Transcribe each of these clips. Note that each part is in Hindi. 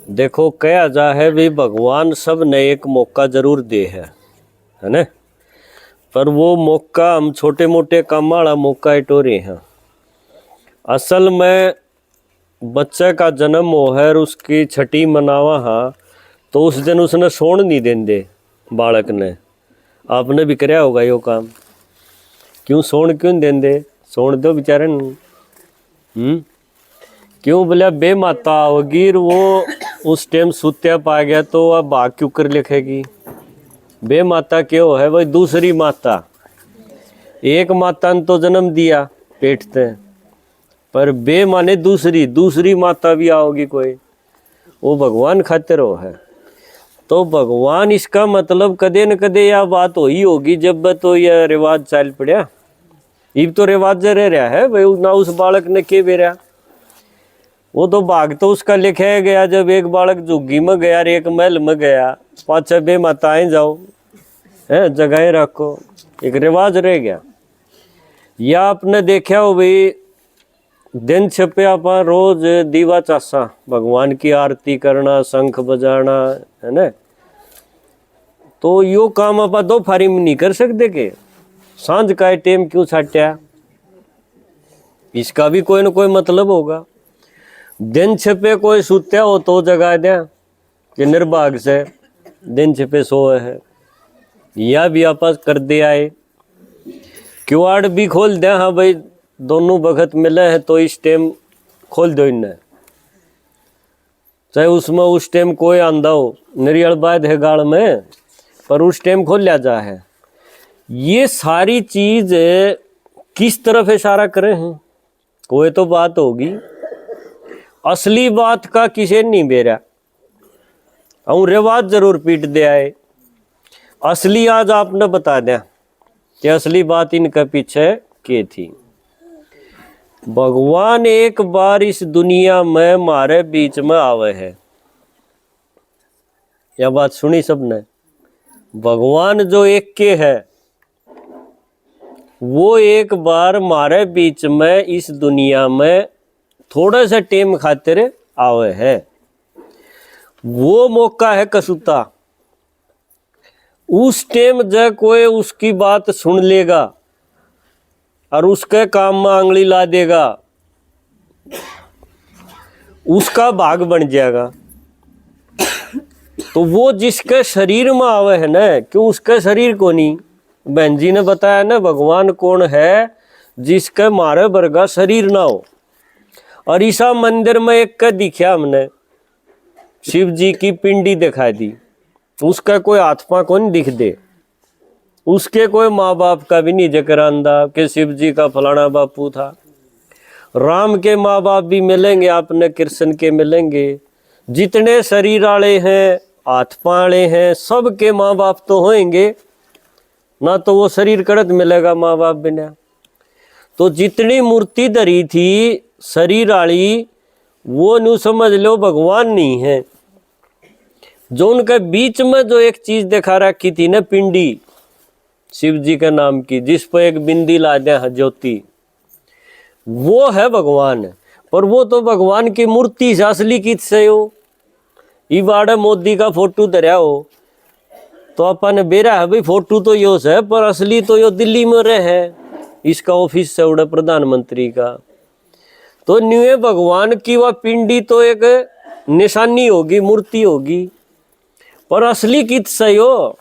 देखो कहा जा है भी भगवान सब ने एक मौका जरूर दे है ना। पर वो मौका हम छोटे मोटे काम वाला मौका टोरे हैं। असल में बच्चे का जन्म हो है और उसकी छठी मनावा हा तो उस दिन उसने सोण नहीं देंदे बालक ने। आपने भी कराया होगा यो काम। क्यों सोण क्यों देंदे? सोण दो बेचारे क्यों बोले बे माता होगी वो उस टाइम सुत्या पा गया तो अब भाग क्यों कर लिखेगी। बे माता क्यों है भाई? दूसरी माता। एक माता ने तो जन्म दिया पेट से, पर बे माने दूसरी माता भी आओगी कोई, वो भगवान खातिर हो है। तो भगवान इसका मतलब कदे न कदे यह बात हो ही होगी जब तो यह रिवाज चल पड़ा। इब तो रिवाज रह रहा है भाई ना उस बालक ने के बेरा। वो तो भाग तो उसका लिखाया गया जब एक बालक झुग्गी में गया और एक महल में गया। पाँच बे माताएं जाओ है जगह रखो, एक रिवाज रह गया। या आपने देखा हो भाई दिन छपे आप रोज दीवा चासा भगवान की आरती करना शंख बजाना है ना। तो यो काम आप दो फारी में नहीं कर सकते के सांझ का टाइम क्यों छाट्या? इसका भी कोई ना कोई मतलब होगा। दिन छपे कोई सुत्या हो तो जगा दिया कि निर्भाग से दिन छपे सोए है, या भी आपस कर दे आए। क्यूआर भी खोल दे, हाँ भाई दोनों वक्त मिले हैं तो इस टाइम खोल दो इन्हें, चाहे उसमें उस टाइम कोई आंदा हो नरियल बाद है गाड़ में, पर उस टाइम खोल लिया जा है। ये सारी चीज किस तरफ इशारा करे हैं? कोई तो बात होगी। असली बात का किसे नहीं बेरा और रिवाज जरूर पीट दे आए। असली आज आपने बता दिया कि असली बात इनके पीछे के थी। भगवान एक बार इस दुनिया में मारे बीच में आवे है। यह बात सुनी सबने? भगवान जो एक के है वो एक बार मारे बीच में इस दुनिया में थोड़ा सा टेम खातिर आवे है। वो मौका है कसूता। उस टेम जब कोई उसकी बात सुन लेगा और उसके काम में आंगली ला देगा उसका भाग बन जाएगा। तो वो जिसके शरीर में आवे है ना, क्यों उसके शरीर को नहीं? बहन जी ने बताया ना भगवान कौन है जिसके मारे वर्गा शरीर ना हो। और ईसा मंदिर में एक का दिखा हमने शिव जी की पिंडी दिखा दी, उसका कोई हाथ पांव को नहीं दिख दे, उसके कोई माँ बाप का भी नहीं जिक्र आंदा कि शिव जी का फलाना बापू था। राम के माँ बाप भी मिलेंगे आपने, कृष्ण के मिलेंगे, जितने शरीर वाले हैं हाथ पांव वाले हैं सबके माँ बाप तो होंगे ना, तो वो शरीर कड़त मिलेगा माँ बाप बिना। तो जितनी मूर्ति धरी थी शरीर वाली वो न्यू समझ लो भगवान नहीं है। जो उनके बीच में जो एक चीज दिखा रखी थी ना पिंडी शिव जी के नाम की, जिस पर एक बिंदी ला दे ज्योति, वो है भगवान। पर वो तो भगवान की मूर्ति से असली कित से हो। इबाड़ा मोदी का फोटो धरा हो तो अपन बेरा है भाई फोटो तो यो है, पर असली तो यो दिल्ली में रहे इसका ऑफिस से उड़े प्रधानमंत्री का। तो न्यू भगवान की वह पिंडी तो एक निशानी होगी, मूर्ति होगी, पर असली कित सही हो?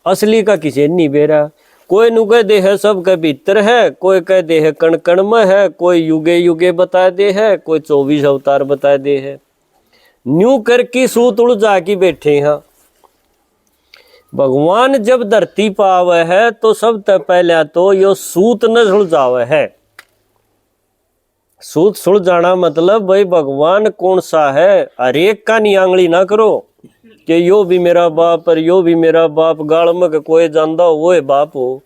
असली का किसी नहीं बेरा। कोई नु कह दे है सबके भीतर है, कोई कह दे है कण कण में है, कोई युगे युगे बता दे है, कोई 24 अवतार बता दे है। न्यू करके सूत उलझा के बैठे हैं। भगवान जब धरती पावे है तो सबसे पहले तो यो सूत न सुलझावे है। सूत सुलझाना मतलब भाई भगवान कौन सा है, हर एक का नियांगली ना करो कि यो भी मेरा बाप और यो भी मेरा बाप, गाड़ में कोई जानदा हो वो है बाप हो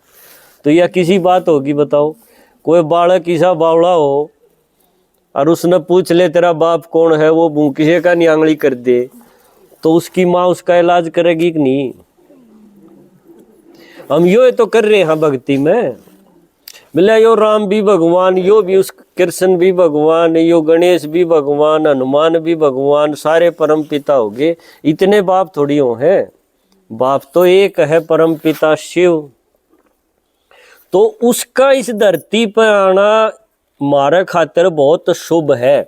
तो यह किसी बात होगी बताओ? कोई बालक ऐसा बावड़ा हो और उसने पूछ ले तेरा बाप कौन है, वो भूखे का नियांगली कर दे तो उसकी माँ उसका इलाज करेगी कि नहीं? हम यो तो कर रहे हैं भक्ति में। बोले यो राम भी भगवान, यो भी उस कृष्ण भी भगवान, यो गणेश भी भगवान, हनुमान भी भगवान, सारे परम पिता हो गए। इतने बाप थोड़ी हो हैं, बाप तो एक है, परम पिता शिव। तो उसका इस धरती पर आना मारे खातिर बहुत शुभ है।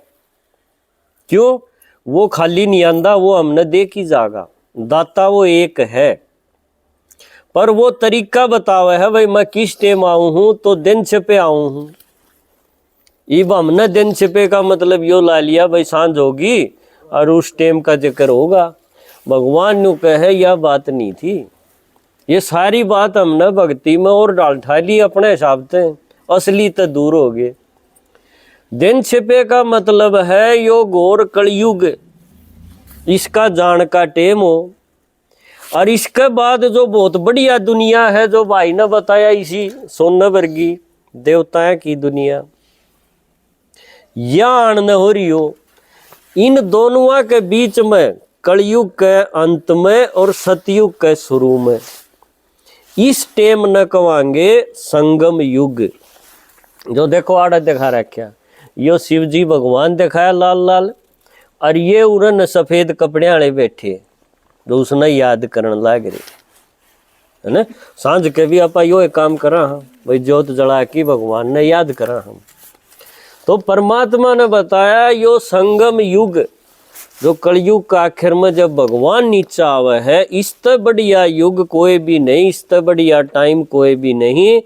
क्यों? वो खाली नहीं आंदा, वो हमने देखी जागा, दाता वो एक है। पर वो तरीका बतावा है, भाई मैं किस टाइम आऊं हूं, तो दिन छिपे आऊं हूं। इब हमने दिन छिपे का मतलब यो ला लिया, भाई सांझ होगी और उस टाइम का जिक्र होगा। भगवान ने कहे यह बात नहीं थी। ये सारी बात हमने भक्ति में और डाल ठा ली अपने हिसाब से, असली तो दूर हो गए। दिन छिपे का मतलब है यो घोर कलयुग, इसका जान का टेम हो। और इसके बाद जो बहुत बढ़िया दुनिया है, जो भाई ने बताया, इसी सोने वर्गी देवताएं की दुनिया या आनंद हो रही हो। इन दोनों के बीच में कलयुग के अंत में और सतयुग के शुरू में, इस टेम न कवांगे संगम युग। जो देखो आड़ा दिखा रखा, यो शिव जी भगवान दिखाया लाल लाल, और ये उड़न सफेद कपड़े वाले बैठे जो उसने याद करने लग रहे है ना। सांझ के भी आप यो एक काम करा हम, भाई ज्योत जला की भगवान ने याद करा हम। तो परमात्मा ने बताया यो संगम युग, जो कलयुग का आखिर में जब भगवान नीचा आवे है, इससे बढ़िया युग कोई भी नहीं, इससे बढ़िया टाइम कोई भी नहीं।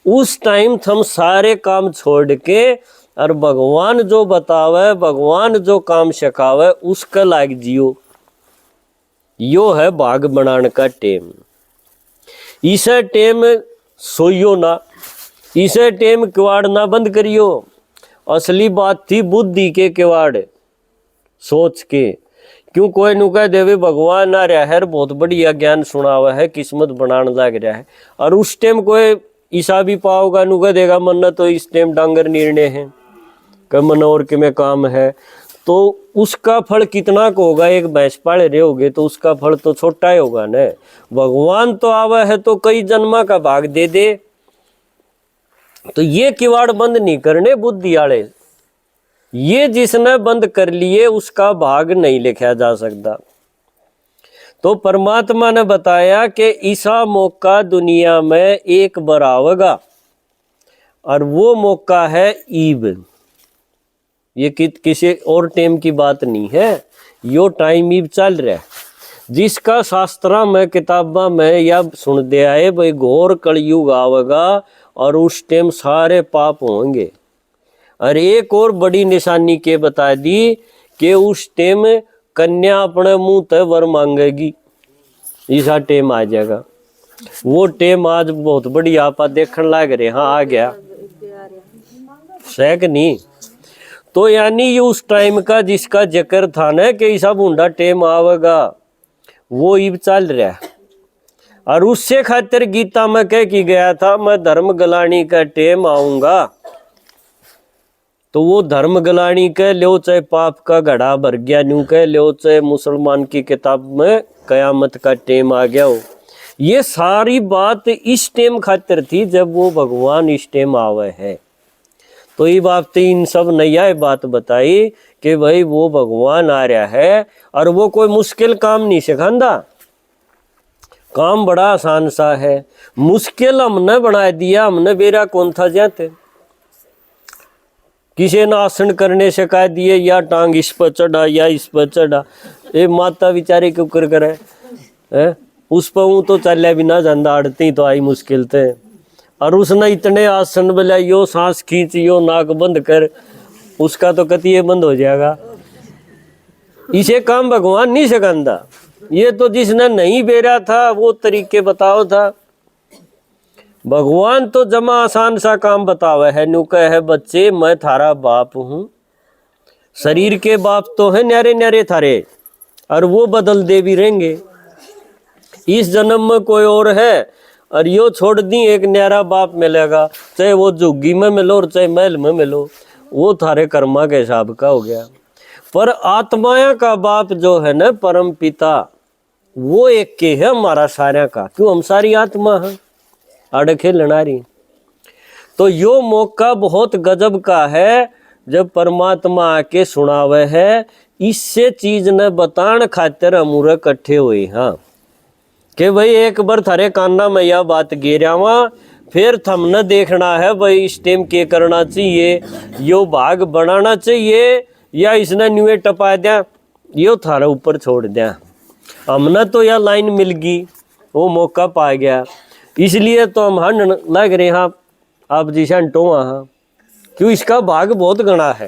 उस टाइम हम सारे काम छोड़ के और भगवान जो बतावे, भगवान जो काम सिखावे, उसके लायक जियो। यो है भाग बनाने का टेम। इसे टेम सोइयो ना, इसे टेम किवाड़ ना बंद करियो। असली बात थी बुद्धि के किवाड़, सोच के। क्यों कोई नु कह देवे भगवान आ रहा है, बहुत बढ़िया ज्ञान सुना हुआ है, किस्मत बनाने लग रहा है, और उस टाइम कोई ईसा भी पाओगा नु कह देगा मन तो इस टाइम डांगर निर्णय है, कब मन और के में काम है, तो उसका फल कितना को होगा। एक भैंस पाले रहे होगे तो उसका फल तो छोटा ही होगा न। भगवान तो आवा है तो कई जन्मा का भाग दे दे। तो ये किवाड़ बंद नहीं करने बुद्धि वाले, ये जिसने बंद कर लिए उसका भाग नहीं लिखा जा सकता। तो परमात्मा ने बताया कि ईसा मौका दुनिया में एक बार आवेगा, और वो मौका है ईब। ये किसी और टाइम की बात नहीं है, यो टाइम ईब चल रहा है, जिसका शास्त्रा में किताबा में या सुन दे आए, भाई घोर कलयुग आवेगा और उस टाइम सारे पाप होंगे। और एक और बड़ी निशानी के बता दी कि उस टाइम कन्या अपने मुंह ते वर मांगेगी, ऐसा टाइम आ जाएगा। वो टाइम आज बहुत बढ़िया आप देखने लग रहे, हाँ आ गया सैक नहीं। तो यानी ये उस टाइम का जिसका जिक्र था ना कि ऐसा बूंदा टाइम आवेगा, वो इब चल रहा है। और उससे खातिर गीता में कह की गया था, मैं धर्म गलानी का टाइम आऊंगा। तो वो धर्म गलानी कह लो, चाहे पाप का घड़ा भर गया न्यू कह लो, चाहे मुसलमान की किताब में कयामत का टाइम आ गया हो, ये सारी बात इस टाइम खातिर थी जब वो भगवान इस टाइम आवे है। तो ये बात इन सब नया बात बताई कि भाई वो भगवान आ रहा है, और वो कोई मुश्किल काम नहीं सिखांदा, काम बड़ा आसान सा है। मुश्किल हमने बना दिया, हमने बेरा कौन था जाते, किसी ने आसन करने से कह दिए या टांग इस पर चढ़ा या इस पर चढ़ा, ये माता बेचारे क्यों कर करे है, उस पर हूँ तो चल भी ना जाता, अड़ती तो आई मुश्किल थे। और उसने इतने आसन बोला, यो सांस खींच, यो नाक बंद कर, उसका तो कति ये बंद हो जाएगा। इसे काम भगवान नहीं सिखांदा, ये तो जिसने नहीं बेरा था वो तरीके बताओ था। भगवान तो जमा आसान सा काम बतावे है, नु कहे है बच्चे मैं थारा बाप हूँ, शरीर के बाप तो है न्यारे न्यारे थारे, और वो बदल दे भी रहेंगे। इस जन्म में कोई और है, और यो छोड़ दी एक न्यारा बाप मिलेगा, चाहे वो झुग्गी में मिलो और चाहे महल में मिलो, वो थारे कर्मा के हिसाब का हो गया। पर आत्माया का बाप जो है ना परम पिता, वो एक के है हमारा सारा का। क्यों? हम सारी आत्मा है, आड़ खेलना रही। तो यो मौका बहुत गजब का है जब परमात्मा आके सुनावे है। इससे चीज न बतान खातिर अमूर इकट्ठे हुए। हाँ कि भाई एक बार थारे काना में यह बात गिरावा, फिर थमने देखना है भाई इस टाइम के करना चाहिए, यो भाग बनाना चाहिए या इसने न्यूए टपा दिया, यो थारे ऊपर छोड़ दिया। हमने तो यह लाइन मिल गई, वो मौका पा गया, इसलिए तो हम हन लग रहे हैं आप जी घंटो हाँ। क्यों? इसका भाग बहुत गणा है,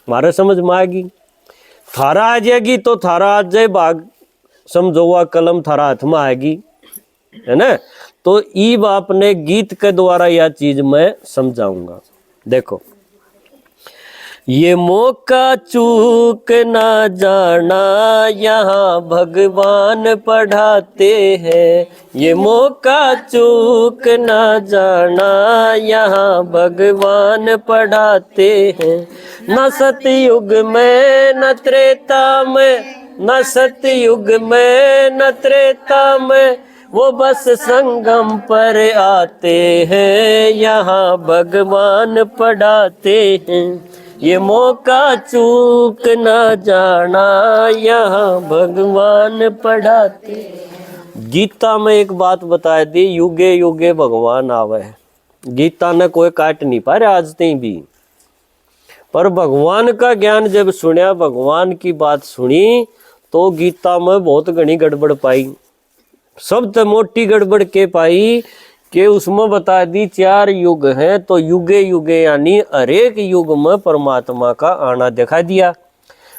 हमारे समझ में आएगी। थारा आ जाएगी तो थारा आ जाए भाग, समझो वह कलम थारा हाथ में आएगी, है ना। तो ईब आपने गीत के द्वारा यह चीज मैं समझाऊंगा। देखो, ये मौका चूक ना जाना, यहाँ भगवान पढ़ाते हैं। ये मौका चूक ना जाना, यहाँ भगवान पढ़ाते हैं। न सतयुग में न त्रेता में, न सतयुग में न त्रेता में, वो बस संगम पर आते हैं। यहाँ भगवान पढ़ाते हैं। ये मौका चूक ना जाना, यहाँ भगवान पढ़ाते। गीता में एक बात बता दी, युगे युगे भगवान आवे है। गीता ने कोई काट नहीं पा रहा आज तक भी, पर भगवान का ज्ञान जब सुनिया, भगवान की बात सुनी, तो गीता में बहुत घनी गड़बड़ पाई। सबसे मोटी गड़बड़ के पाई कि उसमें बता दी 4 युग हैं, तो युगे युगे यानी हर एक युग में परमात्मा का आना दिखा दिया।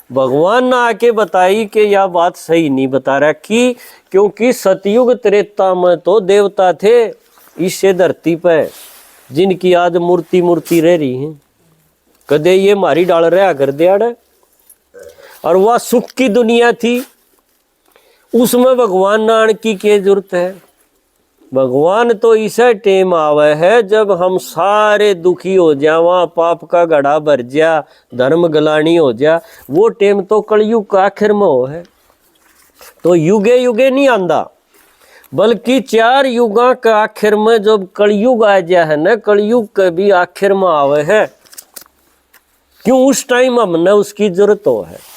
भगवान ने आके बताई कि यह बात सही नहीं बता रखी, क्योंकि सतयुग त्रेता में तो देवता थे इससे धरती पे, जिनकी आज मूर्ति रह रही है। कदे ये मारी डाल रहा कर दिया, और वह सुख की दुनिया थी, उसमें भगवान नान की क्या जरूरत है। भगवान तो इसे टेम आवे है जब हम सारे दुखी हो जावा, पाप का घड़ा भर जा, धर्म गलानी हो जा, वो टेम तो कलयुग का आखिर में हो है। तो युगे युगे नहीं आंदा, बल्कि 4 युगा का आखिर में जब कलयुग आ जा है ना, कलयुग के भी आखिर में आवे है। क्यों? उस टाइम हमने उसकी जरूरत हो है।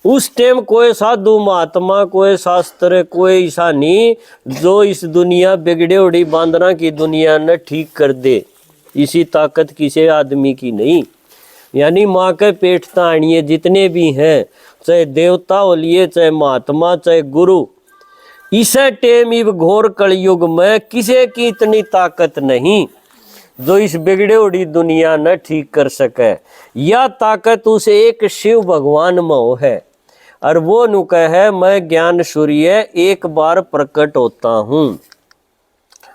उस टाइम कोई साधु महात्मा, कोई शास्त्र, कोई ऐसा नहीं जो इस दुनिया बिगड़े उड़ी बांदना की दुनिया ने ठीक कर दे। इसी ताकत किसी आदमी की नहीं। यानी माँ के पेट ताणिए जितने भी हैं, चाहे देवता हो लिए, चाहे महात्मा, चाहे गुरु, इसे टेम इब घोर कलयुग में किसी की इतनी ताकत नहीं जो इस बिगड़े उड़ी दुनिया ने ठीक कर सके। यह ताकत उस एक शिव भगवान में है, और वो नुक है मैं ज्ञान सूर्य एक बार प्रकट होता हूँ,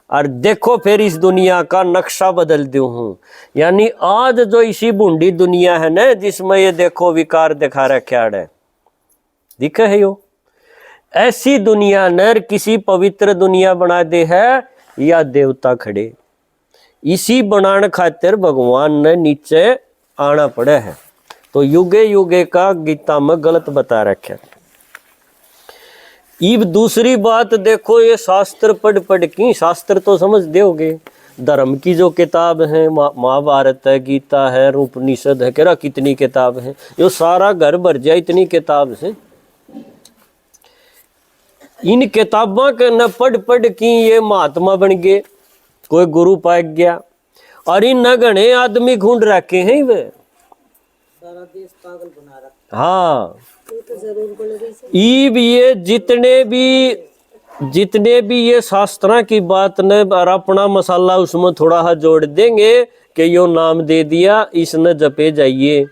और देखो फिर इस दुनिया का नक्शा बदल दूँ हूँ। यानी आज जो इसी बूंदी दुनिया है ना, जिसमें ये देखो विकार दिखा रखा है, दिखे है यो, ऐसी दुनिया ने किसी पवित्र दुनिया बना दे है या देवता खड़े, इसी बनाने खातिर भगवान ने नीचे आना पड़ा है। तो युगे युगे का गीता में गलत बता रखे। इब दूसरी बात देखो, ये शास्त्र पढ़ की, शास्त्र तो समझ दोगे, धर्म की जो किताब है, महाभारत है, गीता है, उपनिषद है, कह कितनी किताब है, यो सारा घर भर जाए इतनी किताब से। इन किताबों के न पढ़ की ये महात्मा बन गए, कोई गुरु पाक गया, और इन न घने आदमी ढूंढ रखे हैं वे, सारा देश पागल बना रखा। हाँ, ये जितने भी ये शास्त्रा की बात ने और अपना मसाला उसमें थोड़ा सा जोड़ देंगे कि यो नाम दे दिया, इसने जपे जाइए।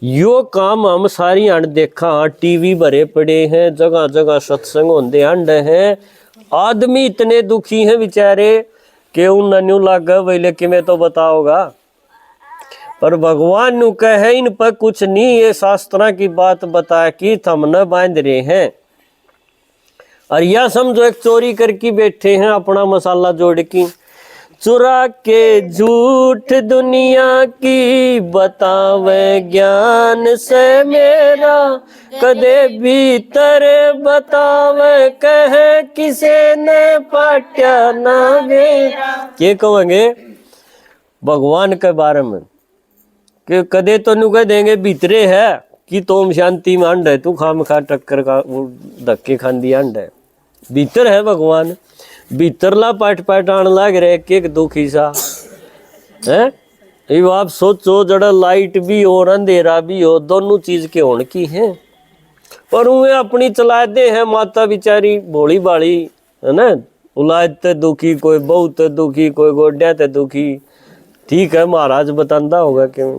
यो काम हम सारी अंड देखा, टीवी भरे पड़े हैं, जगह जगह सत्संग होंदे अंड हैं। आदमी इतने दुखी हैं बेचारे कि उन न्यू लागे वैले कि मैं तो बताओगा, पर भगवान नु कहे इन पर कुछ नहीं, ये शास्त्रा की बात बता कि थम न बांध रहे हैं। और यह समझो एक चोरी करके बैठे हैं अपना मसाला जोड़ की, चुरा के झूठ दुनिया की बतावे ज्ञान से मेरा, कदे भीतर बतावे कहे किसे ने पाट्या ना मेरा। क्या कहेंगे? भगवान के बारे में कि कदे तो नु कह देंगे भीतरे है कि तुम शांति में अंड है, तू खाम खा टक्कर का धक्के खांदी अंड है। भीतर है भगवान, भीतरला पाट पाट आने लग रहे एक दुखी सा है। ये आप सोचो जड़ा लाइट भी हो अंधेरा भी हो, दोनों चीज के होने की है, पर वे अपनी चला दे है। माता बिचारी भोली बाली है ना, औलाद ते दुखी, कोई बहू ते दुखी, कोई गोड्या ते दुखी। ठीक है, महाराज बतांदा होगा क्यों।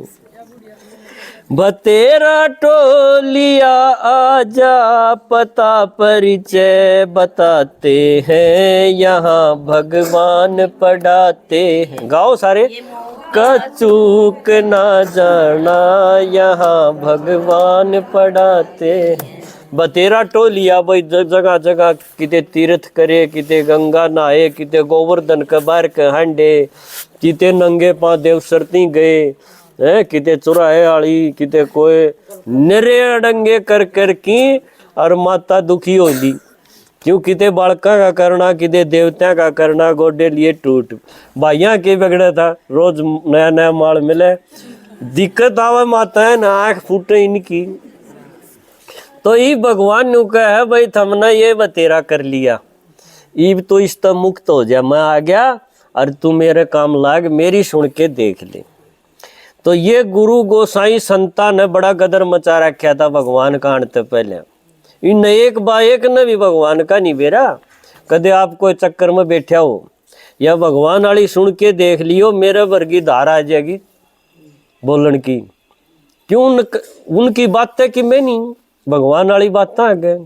बतेरा टोलिया आजा, पता परिचय बताते हैं, यहाँ भगवान पढ़ाते हैं। गाओ सारे। कचूक ना जाना, यहाँ भगवान पढ़ाते हैं। बतेरा टोलिया भाई जगह जगह किते तीर्थ करे, किते गंगा नहाए, किते गोवर्धन के बाहर के हांडे, किते नंगे पांव देव सरती गए है, किते चुराहे आली, किते कोई निरे अडंगे कर कर की और माता दुखी हो दी। क्यों किते बालका का करना, किते देवता का करना, गोडे लिए टूट। भाइया के बिगड़े था, रोज नया नया माल मिले, दिक्कत आवे माता है ना, आँख फूटे इनकी। तो ये भगवान नु का है भाई थमना ये बतेरा कर लिया, ईब तो इस तो मुक्त हो जा, मैं आ गया और तू मेरे काम लाग, मेरी सुन के देख ले। तो ये गुरु गोसाई संता ने बड़ा गदर मचा रखा था भगवान का आने पहले। इन एक बाएक ने भी भगवान का नहीं बेरा। कदे आप कोई चक्कर में बैठा हो या भगवान वाली सुन के देख लियो, मेरे वर्गी धारा आ जाएगी बोलन की। क्यों उनकी बातें कि मैं नहीं, भगवान वाली बातें आ गए।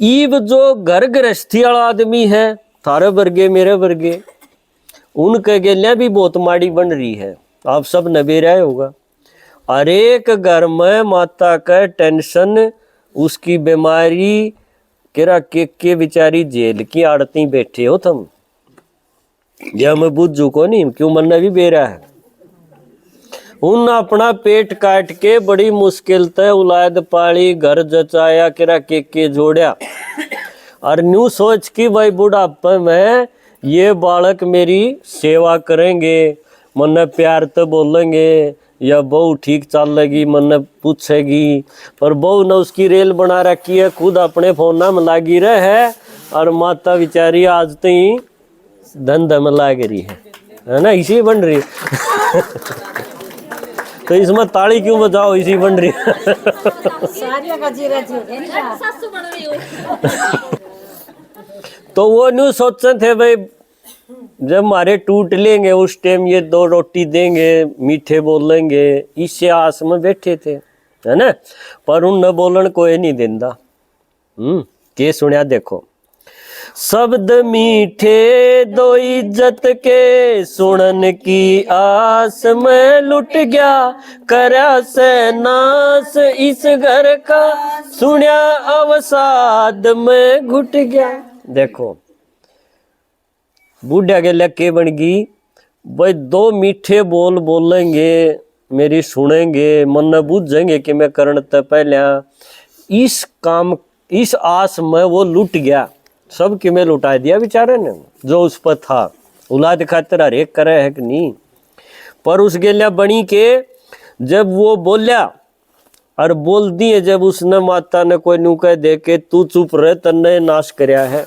ईब जो घर गृहस्थी वाला आदमी है, थारे वर्गे मेरे वर्गे, उनके गेलियां भी बहुत माड़ी बन रही है। आप सब नबेरा होगा। हर एक घर में माता का टेंशन, उसकी बीमारी, केरा के बेचारी जेल की आड़ती बैठे हो तुम। या मैं बुझू को नहीं, क्यों मन भी बेरा है। उन अपना पेट काट के बड़ी मुश्किल से औलाद पाली, घर जचाया, केरा के जोड़ा, और न्यू सोच की भाई बुढ़ापे में ये बालक मेरी सेवा करेंगे, मन प्यार तो बोलेंगे, या बहू ठीक चलेगी, मन पूछेगी। पर बहू ने उसकी रेल बना रखी है, खुद अपने फोन में लागी रहे है, और माता बेचारी आज तो ही धंधे में लाग रही है ना, इसी बन रही तो इसमें ताली क्यों बजाओ, इसी बन रही तो वो न्यू सोचते थे भाई जब हमारे टूट लेंगे उस टाइम ये दो रोटी देंगे, मीठे बोलेंगे, इससे आस में बैठे थे है ना। पर उन न बोलन कोई नहीं देंदा। के सुनिया देखो, शब्द मीठे दो इज्जत के, सुनन की आस में लुट गया, करा से नास इस घर का, सुनिया अवसाद में घुट गया। देखो बूढ़ा के लके बन गई भाई, दो मीठे बोल बोलेंगे, मेरी सुनेंगे, मन न बूझेंगे कि मैं करने तो पहले इस काम, इस आस में वो लुट गया। सब कि मैं लुटा दिया बेचारे ने जो उस पर था। औलाद खातिर हर एक करे है कि नहीं, पर उस गेलिया बनी के जब वो बोलिया और बोल दिए, जब उसने माता ने कोई नु कह दे के तू चुप रहे, तन्ने नाश करया है,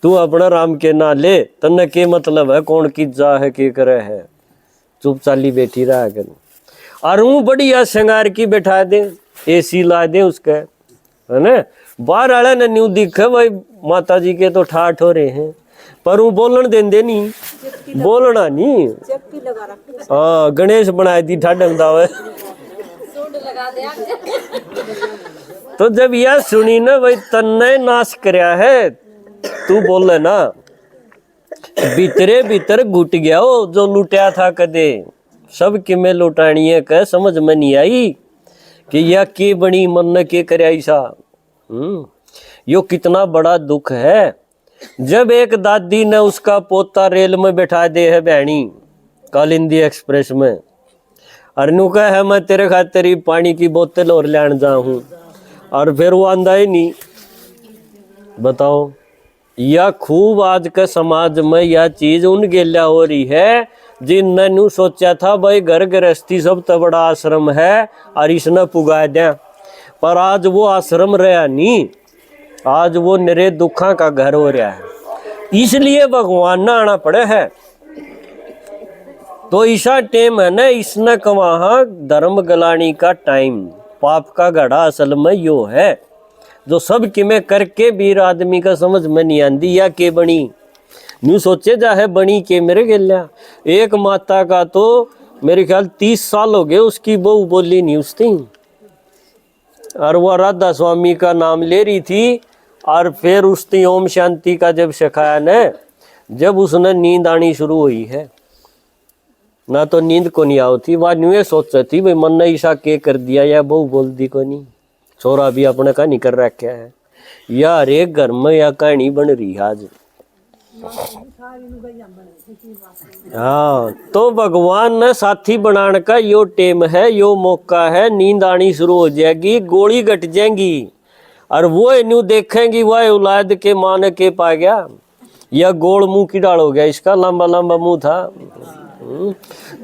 तू अपना राम के ना ले, तन्ने के मतलब है, कौन की जा है के करे है, चुप चाली बैठी रहा कर। और वो बढ़िया श्रृंगार की बैठा दे, एसी ला दे उसका है ना। बाहर वाले ने न्यू दिखे भाई माता जी के तो ठाठ हो रहे हैं, पर वो बोलन देंदे नहीं, बोलना नहीं। हाँ गणेश बनाई दी ठाडम दावे। तो जब यह सुनी ना भाई तन्ने नाश करया है, तू बोले ना, भीतरे भीतर घुट गया हो जो लुटाया था कदे। सब कि मैं लुटानी है कह समझ में नहीं आई कि यह के बनी मन ने के करया ऐसा। यो कितना बड़ा दुख है। जब एक दादी ने उसका पोता रेल में बैठा दे है बहनी कालिंदी एक्सप्रेस में, अरनू का है मैं तेरे खातिर ही पानी की बोतल और लेन जाऊं, और फिर वो आंदा ही नहीं। बताओ या खूब आज के समाज में यह चीज उन गेल्या हो रही है जिनने न्यू सोचा था भाई घर गृहस्थी सब तो बड़ा आश्रम है और इसने पुगा दिया, पर आज वो आश्रम रहा नहीं, आज वो निरे दुखा का घर हो रहा है। इसलिए भगवान ना आना पड़े है। तो ईसा टेम है ना, इसने कहा धर्म गलानी का टाइम, पाप का घड़ा असल में यो है जो सब किमें करके बीर आदमी का समझ में नहीं आंदी या के बनी न्यू सोचे जा है बनी के मेरे गेल्या। एक माता का तो मेरे ख्याल 30 साल हो गए उसकी बहू बोली नहीं उसकी, और वो राधा स्वामी का नाम ले रही थी, और फिर उसने ओम शांति का जब सिखाया न, जब उसने नींद आनी शुरू हुई है ना, तो नींद को नहीं आवती, वह न्यू सोच थी भाई मन ने ईसा के कर दिया या बहू बोल दी को नहीं, छोरा भी अपने का नहीं कर रखा है। यार एक घर में या कहानी बन रही है आज। हाँ, तो भगवान ने साथी बनाने का यो टेम है, यो मौका है। नींद आनी शुरू हो जाएगी, गोली घट जाएगी, और वो न्यू देखेंगी वह औलाद के मान के पा गया या गोल मुंह की डाल हो गया, इसका लंबा लंबा मुंह था।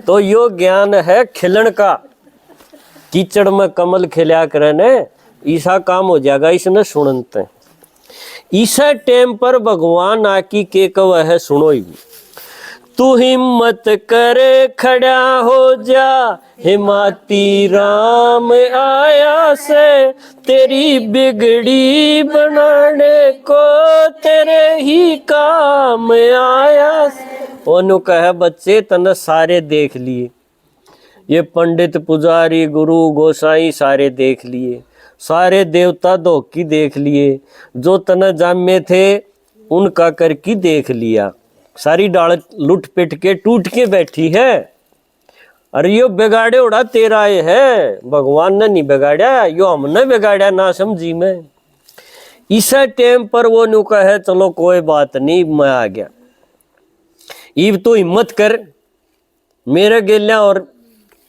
तो यो ज्ञान है खिलन का, कीचड़ में कमल खिला करे ने, ईसा काम हो जाएगा इसने सुनते। ईसा टाइम पर भगवान आकी के कव है सुनो ही, तू हिम्मत करे खड़ा हो जा, हिमाती राम आया से, तेरी बिगड़ी बनाने को तेरे ही काम आया से। ओनु कहे बच्चे तने सारे देख लिए, ये पंडित पुजारी गुरु गोसाई सारे देख लिए, सारे देवता धोखी देख लिए, जो तने जामे थे उनका कर की देख लिया, सारी डाल लुट पिट के टूट के बैठी है। अरे यो बिगाड़े उड़ा तेरा ये है, भगवान ने नहीं बिगाड़ा, यो हमने बिगाड़ा ना समझी में। इस टाइम पर वो नु कहे चलो कोई बात नहीं मैं आ गया, इब तो हिम्मत कर मेरे गेल्या और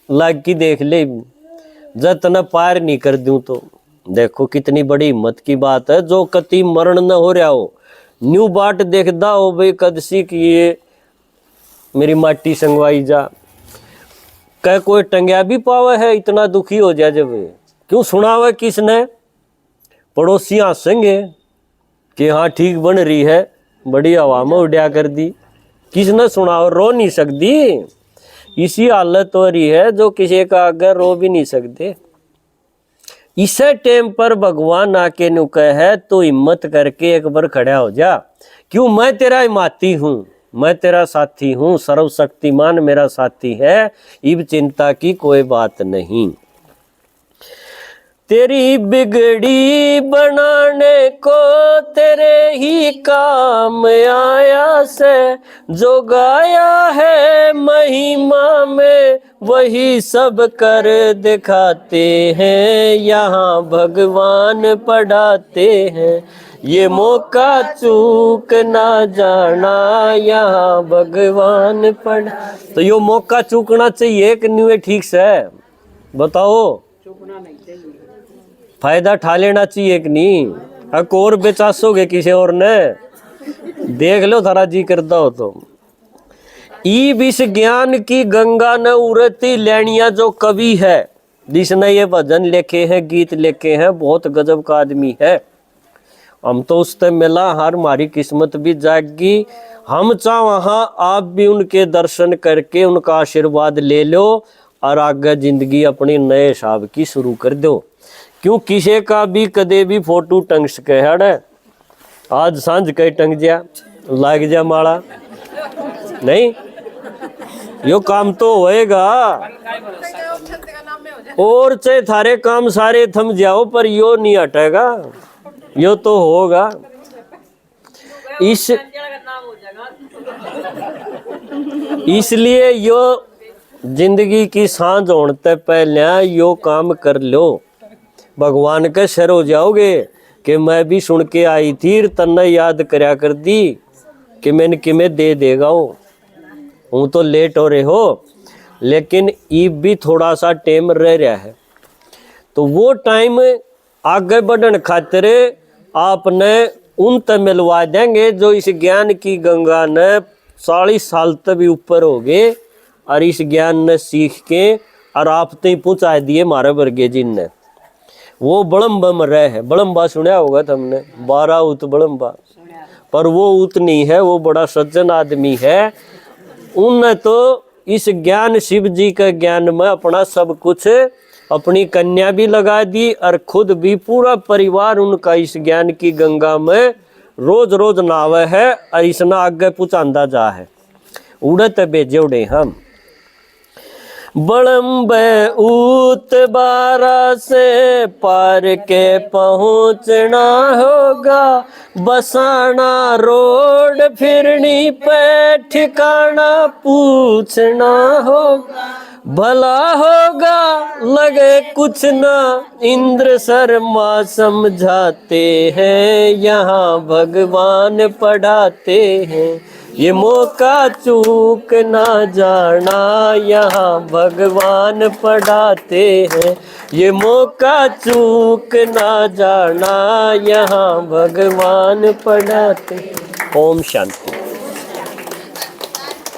लाग की देख ले, जब तना पार नहीं कर दूं तो। देखो कितनी बड़ी हिम्मत की बात है, जो कति मरण न हो रहा हो, न्यू बाट देखदा हो भाई कदसी की ये मेरी माटी संगवाई जा, कह कोई टंग्या भी पावे है इतना दुखी हो जाए जब, क्यों सुनावे किसने, पड़ोसी हंसेंगे कि हाँ ठीक बन रही है, बड़ी हवा में उड़ा कर दी, किसने सुनाओ, रो नहीं सकती, इसी हालत हो रही है जो किसी का आगे रो भी नहीं सकते। इस टाइम पर भगवान आके नु कहे तो हिम्मत करके एक बार खड़ा हो जा, क्यों मैं तेरा हिमाती हूँ, मैं तेरा साथी हूँ, सर्वशक्तिमान मेरा साथी है, इब चिंता की कोई बात नहीं। तेरी बिगड़ी बनाने को तेरे ही काम आया से, जो गाया है महिमा में वही सब कर दिखाते हैं, यहाँ भगवान पढ़ाते हैं, ये मौका चूक ना जाना, यहाँ भगवान पढ़। तो यो मौका चूकना चाहिए कि नहीं ठीक से बताओ, चूकना नहीं चाहिए, फायदा ठा लेना चाहिए कि नहीं, अक और बेचासोगे किसी और ने, देख लो थारा जी करता हो तो। ईब इस ज्ञान की गंगा न उड़ती लेनिया जो कवि है, जिसने ये भजन लिखे हैं गीत लिखे हैं, बहुत गजब का आदमी है। हम तो उससे मिला, हर हमारी किस्मत भी जागी, हम चाह वहाँ आप भी उनके दर्शन करके उनका आशीर्वाद ले लो और आगे जिंदगी अपनी नए हिसाब की शुरू कर दो। क्यों किसी का भी कदे भी फोटो टंग सके है, आज सांझ कहीं टंग जा लाग जा माड़ा नहीं, यो काम तो होएगा, और चाहे थारे काम सारे थम जाओ पर यो नहीं हटेगा, यो तो होगा। इसलिए यो जिंदगी की सांझ होने पहले यो काम कर लो, भगवान के शर हो जाओगे कि मैं भी सुन के आई थी, तन्ने याद करया कर दी कि मैंने किमें दे देगा हूँ तो लेट हो रहे हो, लेकिन इब भी थोड़ा सा टाइम रह रहा है, तो वो टाइम आगे बढ़ने खातिर आपने उन तक मिलवा देंगे जो इस ज्ञान की गंगा ने 40 साल तक भी ऊपर हो गए और इस ज्ञान ने सीख के और आप तक पहुंचा दिए मारे वर्गे जिनने। वो बड़म्बा में रहे है, बड़म्बा सुना होगा तुमने, 12 ऊत बड़म्बा, पर वो ऊत नहीं है, वो बड़ा सज्जन आदमी है। उनने तो इस ज्ञान शिव जी के ज्ञान में अपना सब कुछ, अपनी कन्या भी लगा दी और खुद भी पूरा परिवार उनका इस ज्ञान की गंगा में रोज रोज नहावे है और इसना आगे पहुंचांदा जा है। उड़त भेजे उड़े हम बड़म्ब ऊत 12 से पार के पहुँचना होगा, बसाना रोड फिरनी पे ठिकाना पूछना होगा, भला होगा लगे कुछ ना इंद्र शर्मा समझाते हैं, यहाँ भगवान पढ़ाते हैं, ये मौका चूक ना जाना, यहाँ भगवान पढ़ाते हैं, ये मौका चूक ना जाना, यहाँ भगवान पढ़ाते। ओम शांति।